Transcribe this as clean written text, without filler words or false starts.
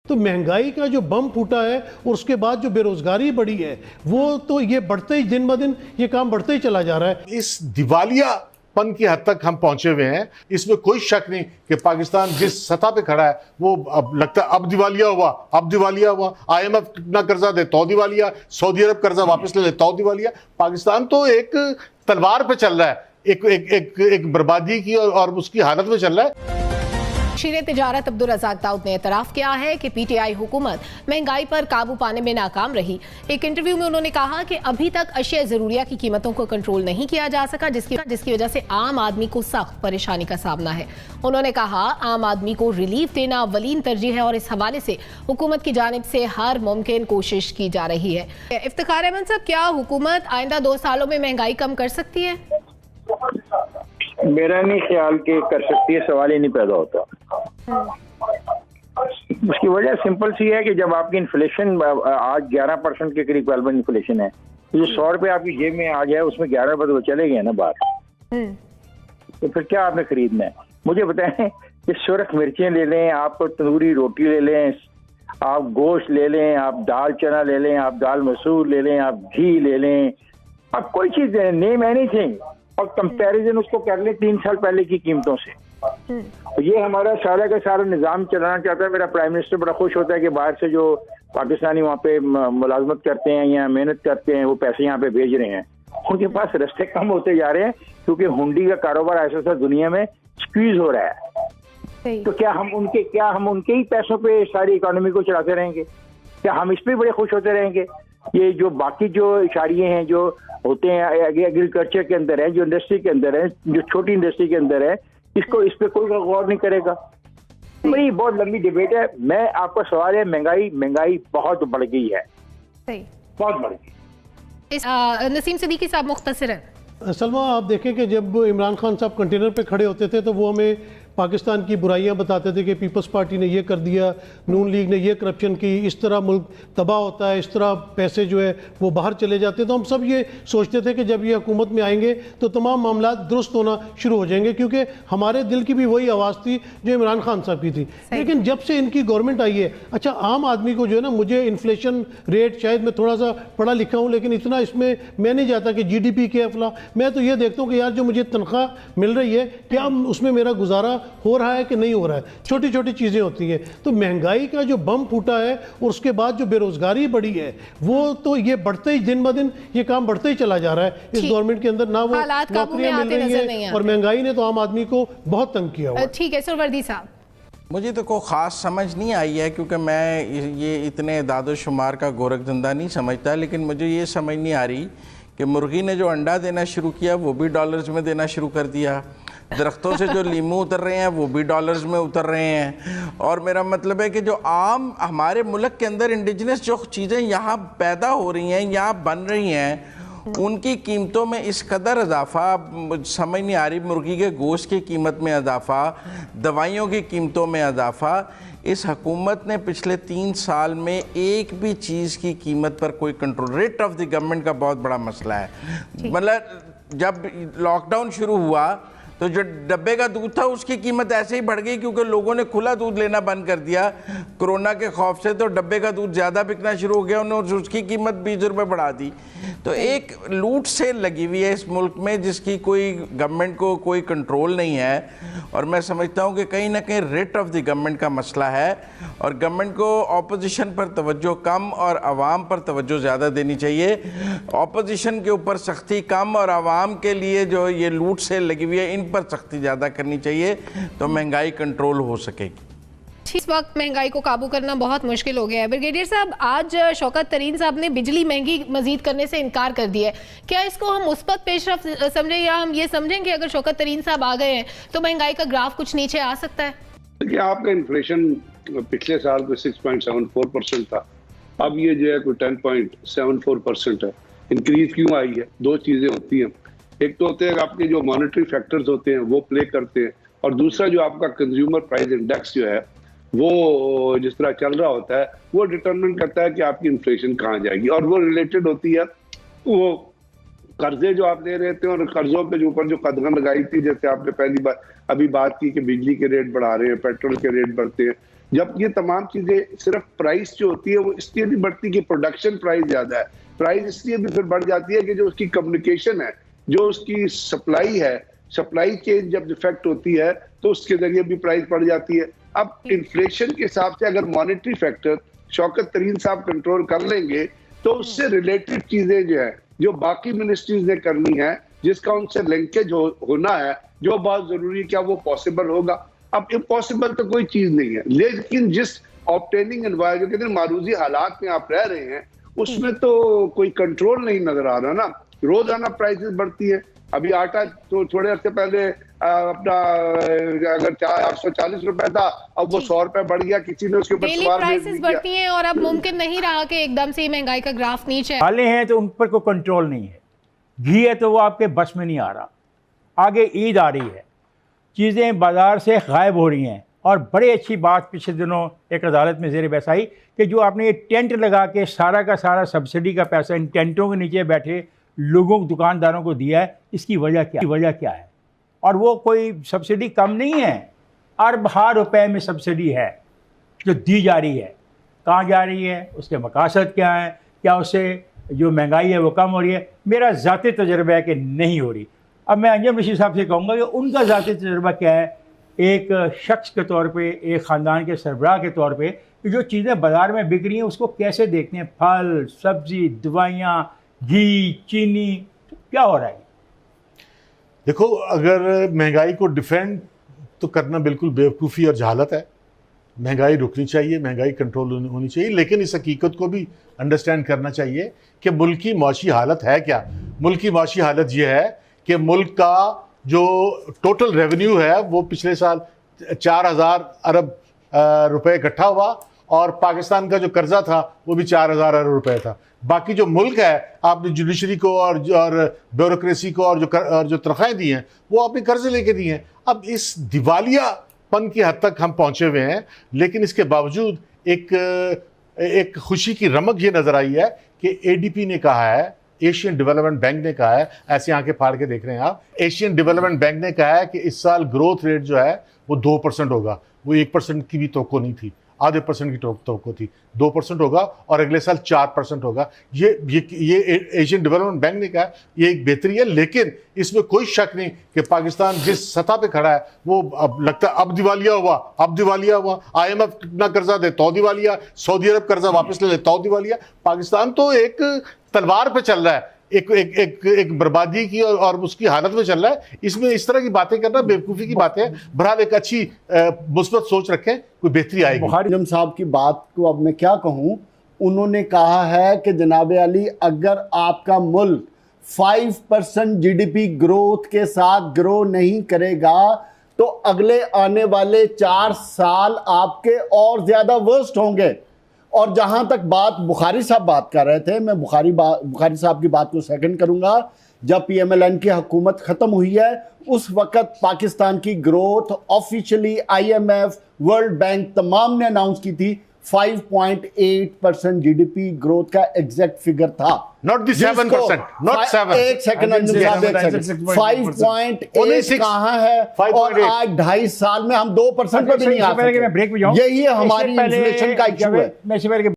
तो महंगाई का जो बम फूटा है और उसके बाद जो बेरोजगारी बढ़ी है वो तो ये बढ़ते ही दिन ब दिन ये काम बढ़ते ही चला जा रहा है। इस दिवालियापन की हद तक हम पहुंचे हुए हैं, इसमें कोई शक नहीं कि पाकिस्तान जिस सतह पे खड़ा है वो अब लगता है अब दिवालिया हुआ। IMF ना कर्जा दे तो दिवालिया, सऊदी अरब कर्जा वापस ले ले तो दिवालिया। पाकिस्तान तो एक तलवार पे चल रहा है, एक बर्बादी की और उसकी हालत में चल रहा है। वज़ीर तिजारत अब्दुल रज़ाक दाऊद ने एतराफ़ किया है कि PTI हुकूमत महंगाई पर काबू पाने में नाकाम रही। एक इंटरव्यू में उन्होंने कहा कि अभी तक अशिया ज़रूरिया की कीमतों को कंट्रोल नहीं किया जा सका, जिसकी वजह से आम आदमी को सख्त परेशानी का सामना है। उन्होंने कहा आम आदमी को रिलीफ देना अव्वलीन तरजीह है और इस हवाले से हुकूमत की जानिब से हर मुमकिन कोशिश की जा रही है। इफ्तिखार अहमद साहब, क्या हुकूमत आइंदा 2 सालों में महंगाई कम कर सकती है? मेरा नहीं ख्याल कि कर सकती है, सवाल ही नहीं पैदा होता। उसकी वजह सिंपल सी है कि जब आपकी इन्फ्लेशन आज 11% के करीब गलोबल इन्फ्लेशन है, तो जो 100 रुपए आपकी जेब में आ जाए उसमें 11 रुपए तो चले गए ना बाहर। तो फिर क्या आपने खरीदना है? मुझे बताएं कि सुरख मिर्चें ले लें, आप तंदूरी रोटी ले लें, आप गोश्त ले लें, आप दाल चना ले लें, आप दाल मसूर ले लें, आप घी ले लें, आप कोई चीज नेम एनीथिंग और कंपैरिजन उसको कर लें 3 साल पहले की कीमतों से। तो ये हमारा सारा का सारा निज़ाम चलाना चाहता है। मेरा प्राइम मिनिस्टर बड़ा खुश होता है कि बाहर से जो पाकिस्तानी वहाँ पे मुलाजमत करते हैं या मेहनत करते हैं वो पैसे यहाँ पे भेज रहे हैं। उनके पास रास्ते कम होते जा रहे हैं क्योंकि हुंडी का कारोबार ऐसा सा दुनिया में स्क्वीज हो रहा है। तो क्या हम उनके ही पैसों पे सारी इकोनॉमी को चलाते रहेंगे? क्या हम इस पे बड़े खुश होते रहेंगे? ये जो बाकी जो इशारे हैं जो होते हैं एग्रीकल्चर के अंदर है, जो इंडस्ट्री के अंदर है, जो छोटी इंडस्ट्री के अंदर है, इस पे कोई गौर नहीं करेगा। बड़ी बहुत लंबी डिबेट है। मैं आपका सवाल है, महंगाई बहुत बढ़ गई है, बहुत बढ़ गई। नसीम सिद्दीकी साहब मुख्तसरन। सलमा, आप देखें कि जब इमरान खान साहब कंटेनर पे खड़े होते थे तो वो हमें पाकिस्तान की बुराइयां बताते थे कि पीपल्स पार्टी ने ये कर दिया, नून लीग ने ये करप्शन की, इस तरह मुल्क तबाह होता है, इस तरह पैसे जो है वो बाहर चले जाते हैं। तो हम सब ये सोचते थे कि जब ये हुकूमत में आएंगे तो तमाम मामला दुरुस्त होना शुरू हो जाएंगे, क्योंकि हमारे दिल की भी वही आवाज़ थी जो इमरान खान साहब की थी। लेकिन जब से इनकी गवर्नमेंट आई है, अच्छा आम आदमी को जो है ना, मुझे इन्फ्लेशन रेट, शायद मैं थोड़ा सा पढ़ा लिखा हूँ लेकिन इतना इसमें मैं नहीं जाता कि GDP के अफला, मैं तो ये देखता हूँ कि यार जो मुझे तनख्वाह मिल रही है क्या उसमें मेरा गुजारा हो रहा है कि नहीं हो रहा है। छोटी छोटी चीज़ें होती हैं। तो महंगाई का जो बम फूटा है और उसके बाद जो बेरोजगारी बढ़ी है वो तो ये बढ़ते ही दिन ब दिन ये काम बढ़ते ही चला जा रहा है इस गवर्नमेंट के अंदर। ना वो नौकरियां मिल रही हैं और महंगाई ने तो आम आदमी को बहुत तंग किया हुआ है। ठीक है सुरवर्दी साहब, मुझे तो कोई ख़ास समझ नहीं आई है क्योंकि मैं ये इतने दादो-शुमार का गोरख धंधा नहीं समझता, लेकिन मुझे ये समझ नहीं आ रही कि मुर्गी ने जो अंडा देना शुरू किया वो भी डॉलर्स में देना शुरू कर दिया, दरख्तों से जो लीमू उतर रहे हैं वो भी डॉलर्स में उतर रहे हैं। और मेरा मतलब है कि जो आम हमारे मुल्क के अंदर इंडिजिनस जो चीज़ें यहाँ पैदा हो रही हैं, यहाँ बन रही हैं, उनकी कीमतों में इस कदर इजाफा समझ नहीं आ रही। मुर्गी के गोश्त की कीमत में इजाफा, दवाइयों की कीमतों में इजाफा। इस हुकूमत ने पिछले 3 साल में एक भी चीज़ की कीमत पर कोई control, rate of the government का बहुत बड़ा मसला है। मतलब जब लॉकडाउन शुरू हुआ तो जो डब्बे का दूध था उसकी कीमत ऐसे ही बढ़ गई क्योंकि लोगों ने खुला दूध लेना बंद कर दिया कोरोना के खौफ से, तो डब्बे का दूध ज़्यादा बिकना शुरू हो गया, उन्होंने उसकी कीमत 20 रुपये बढ़ा दी। तो एक लूट से लगी हुई है इस मुल्क में जिसकी कोई गवर्नमेंट को कोई कंट्रोल नहीं है। और मैं समझता हूँ कि कहीं ना कहीं रेट ऑफ द गवर्नमेंट का मसला है और गवर्नमेंट को अपोजिशन पर तवज्जो कम और आवाम पर तवज्जो ज़्यादा देनी चाहिए। अपोजिशन के ऊपर सख्ती कम और आवाम के लिए जो ये लूट से लगी हुई है इन पर सख्ती ज़्यादा करनी चाहिए, तो महंगाई कंट्रोल हो सकेगी। इस वक्त महंगाई को काबू करना बहुत मुश्किल हो गया है। ब्रिगेडियर साहब, आज शौकत तरीन साहब ने बिजली महंगी मजीद करने से इनकार कर दिया है। क्या इसको हम मुस्बत पेशरफ्त समझें या हम ये समझें कि अगर शौकत तरीन साहब आ गए हैं तो महंगाई का ग्राफ कुछ नीचे आ सकता है? देखिए, आपका इन्फ्लेशन पिछले साल को 6.74% था, अब ये जो है कोई 10.74% है। इंक्रीज क्यों आई है? 2 चीजें होती हैं। एक तो होते हैं आपके जो मॉनेटरी फैक्टर्स होते हैं वो प्ले करते हैं, और दूसरा जो आपका कंज्यूमर प्राइस इंडेक्स जो है वो जिस तरह चल रहा होता है वो डिटरमिन करता है कि आपकी इन्फ्लेशन कहाँ जाएगी। और वो रिलेटेड होती है वो कर्जे जो आप ले रहे थे और कर्जों पे जो ऊपर जो कदम लगाई थी, जैसे आपने पहली बार अभी बात की कि बिजली के रेट बढ़ा रहे हैं, पेट्रोल के रेट बढ़ते हैं, जब ये तमाम चीजें सिर्फ प्राइस जो होती है वो इसलिए नहीं बढ़ती कि प्रोडक्शन प्राइस ज्यादा है, प्राइस इसलिए भी फिर बढ़ जाती है कि जो उसकी कम्युनिकेशन है, जो उसकी सप्लाई है, सप्लाई चेन जब डिफेक्ट होती है तो उसके जरिए भी प्राइस बढ़ जाती है। अब इन्फ्लेशन के हिसाब से अगर मॉनेटरी फैक्टर शौकत तरीन साहब कंट्रोल कर लेंगे तो उससे रिलेटेड चीजें जो है, जो बाकी मिनिस्ट्रीज ने करनी है, जिसका उनसे लिंकेज होना है, जो बहुत जरूरी है, क्या वो पॉसिबल होगा? अब इम्पॉसिबल तो कोई चीज नहीं है, लेकिन जिस ऑब्टेनिंग एनवायरनमेंट, कहते हैं मारूजी हालात में आप रह रहे हैं, उसमें तो कोई कंट्रोल नहीं नजर आ रहा ना। रोजाना प्राइसेस बढ़ती है। अभी आटा तो थोड़े अर्से पहले अपना अगर 840 रुपए था, अब वो 100 रुपए बढ़ गया, किसी ने उसके ऊपर डेली सवाल प्राइसेस बढ़ती हैं और अब मुमकिन नहीं रहा कि एकदम से महंगाई का ग्राफ नीचे आए। वाले हैं तो उन पर कोई कंट्रोल नहीं है, घी है तो वो आपके बस में नहीं आ रहा, आगे ईद आ रही है, चीज़ें बाज़ार से गायब हो रही हैं। और बड़ी अच्छी बात पिछले दिनों एक अदालत में ज़ेर बहस आई कि जो आपने ये टेंट लगा के सारा का सारा सब्सिडी का पैसा इन टेंटों के नीचे बैठे लोगों दुकानदारों को दिया है, इसकी वजह क्या है? और वो कोई सब्सिडी कम नहीं है, अरबों रुपए में सब्सिडी है जो दी जा रही है। कहाँ जा रही है, उसके मकासद क्या हैं, क्या उससे जो महंगाई है वो कम हो रही है? मेरा ज़ाती तजर्बा है कि नहीं हो रही। अब मैं अंजम रशीद साहब से कहूँगा कि उनका ज़ाती तजर्बा क्या है, एक शख्स के तौर पे, एक ख़ानदान के सरबराह के तौर पे, कि जो चीज़ें बाज़ार में बिक रही हैं उसको कैसे देखते हैं? फल, सब्ज़ी, दवाइयाँ, घी, चीनी, क्या हो रहा है? देखो, अगर महंगाई को डिफेंड तो करना बिल्कुल बेवकूफ़ी और जहालत है। महंगाई रुकनी चाहिए, महंगाई कंट्रोल होनी चाहिए, लेकिन इस हकीकत को भी अंडरस्टैंड करना चाहिए कि मुल्क की मौशी हालत है क्या। मुल्क की मौशी हालत ये है कि मुल्क का जो टोटल रेवेन्यू है वो पिछले साल 4000 अरब रुपए इकट्ठा हुआ, और पाकिस्तान का जो कर्जा था वो भी 4000 अरब रुपए था। बाकी जो मुल्क है, आपने जुडिशरी को और ब्यूरोक्रेसी को और जो तनख्वाहें दी हैं वो आपने कर्जे लेके दी हैं। अब इस दिवालियापन की हद तक हम पहुंचे हुए हैं, लेकिन इसके बावजूद एक खुशी की रमक ये नजर आई है कि एडीपी ने कहा है, एशियन डेवलपमेंट बैंक ने कहा है, ऐसे आंखें फाड़ के देख रहे हैं आप, एशियन डेवलपमेंट बैंक ने कहा है कि इस साल ग्रोथ रेट जो है वो 2% होगा। वो 1% की भी तवक्को नहीं थी, आधे परसेंट की तवक्को थी, 2% होगा, और अगले साल 4% होगा। ये एशियन डेवलपमेंट बैंक ने कहा, ये एक बेहतरी है, लेकिन इसमें कोई शक नहीं कि पाकिस्तान जिस सतह पे खड़ा है वो अब लगता है अब दिवालिया हुआ। IMF कितना कर्जा दे तो दिवालिया, सऊदी अरब कर्जा वापस ले तो दिवालिया। पाकिस्तान तो एक तलवार पे चल रहा है, एक बर्बादी की और उसकी हालत में चल रहा है। इसमें इस तरह की बातें करना बेवकूफ़ी की बातें हैं। बहरहाल एक अच्छी मुस्बत सोच रखें, कोई बेहतरी आएगी। बुखारी साहब की बात को अब मैं क्या कहूं, उन्होंने कहा है कि जनाब अली, अगर आपका मुल्क 5% GDP ग्रोथ के साथ ग्रो नहीं करेगा तो अगले आने वाले 4 साल आपके और ज्यादा वर्स्ट होंगे। और जहां तक बात बुखारी साहब बात कर रहे थे, मैं बुखारी साहब की बात को सेकंड करूंगा। जब PMLN की हुकूमत खत्म हुई है उस वक्त पाकिस्तान की growth officially IMF, world bank तमाम ने अनाउंस की थी, 5.8% GDP ग्रोथ का एग्जैक्ट फिगर था। Not the 7%, not 7. एक सेकंड, 5.8 कहाँ है? और आज 2.5 साल में हम 2% पर भी नहीं आ सकते। यही हमारी इन्फ्लेशन का इशू है।